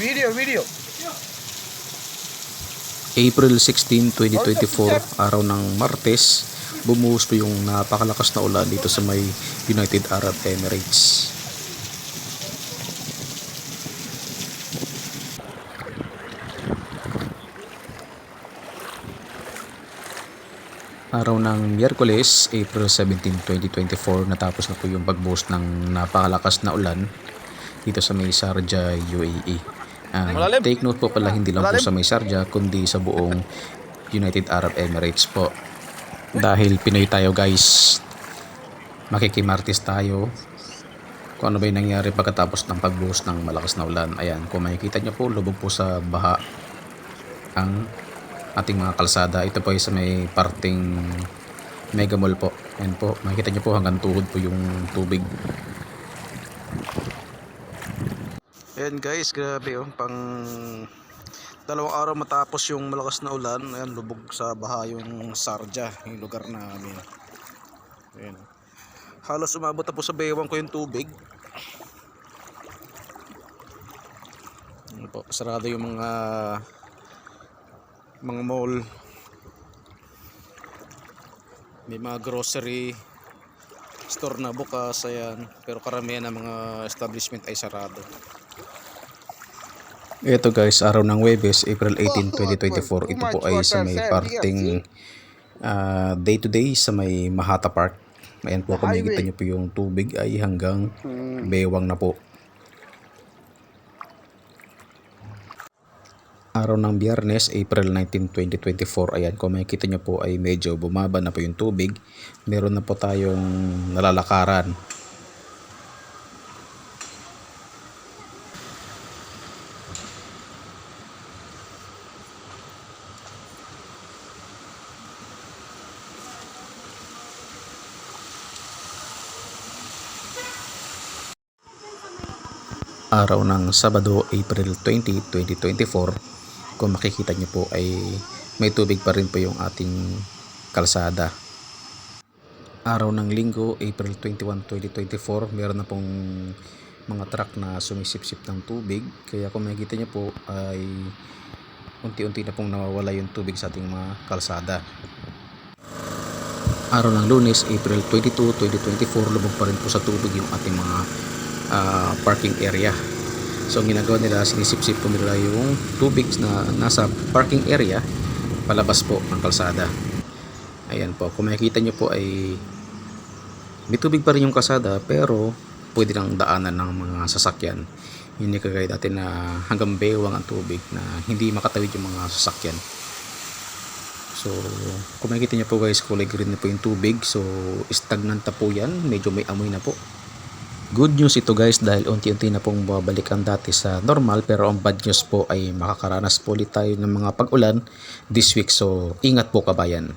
Video. April 16, 2024, araw ng Martes, bumuhos po yung napakalakas na ulan dito sa may United Arab Emirates. Araw ng Miyerkules, April 17, 2024, natapos na po yung pagbuhos ng napakalakas na ulan dito sa may Sharjah, UAE. Take note po pala, hindi lang po sa may Sharjah kundi sa buong United Arab Emirates po. Dahil Pinoy tayo guys, makikimartis tayo kung ano ba yung nangyari pagkatapos ng pagbuhos ng malakas na ulan. Ayan, kung makikita nyo po, lubog po sa baha ang ating mga kalsada. Ito po ay sa may parting Mega Mall po. Ayan po, makikita nyo po hanggang tuhod po yung tubig. Ayan guys, grabe oh, pang 2 araw matapos yung malakas na ulan. Ayan, lubog sa baha yung Sharjah, yung lugar namin. Ayan, halos umabot na po sa bewang ko yung tubig. Ayan po, sarado yung mga mall, may mga grocery store na bukas. Ayan, pero karamihan ng mga establishment ay sarado. Ito guys, araw ng Huwebes, April 18, 2024. Ito po ay sa may parting day to day sa may Mahata Park. Ayan po, kung makikita nyo po yung tubig ay hanggang bewang na po. Araw ng Biyernes, April 19, 2024. Ayan, kung makikita nyo po ay medyo bumaba na po yung tubig. Meron na po tayong nalalakaran. Araw ng Sabado, April 20, 2024, kung makikita nyo po ay may tubig pa rin po yung ating kalsada. Araw ng Linggo, April 21, 2024, meron na pong mga truck na sumisipsip ng tubig, kaya kung makikita nyo po ay unti-unti na pong nawawala yung tubig sa ating mga kalsada. Araw ng Lunes, April 22, 2024, lubog pa rin po sa tubig yung ating mga parking area. So ang ginagawa nila, sinisipsip po nila yung tubig na nasa parking area palabas po ng kalsada. Ayan po, kung makikita nyo po ay may tubig pa rin yung kalsada, pero pwede nang daanan ng mga sasakyan. Hindi kagaya dati na hanggang bewang ang tubig na hindi makatawid yung mga sasakyan. So kung makikita nyo po guys, kulay green na po yung tubig. So stagnant na po yan, medyo may amoy na po. Good news ito guys, dahil unti-unti na pong babalik ang dati sa normal, pero ang bad news po ay makakaranas po ulit tayo ng mga pag-ulan this week. So ingat po kabayan.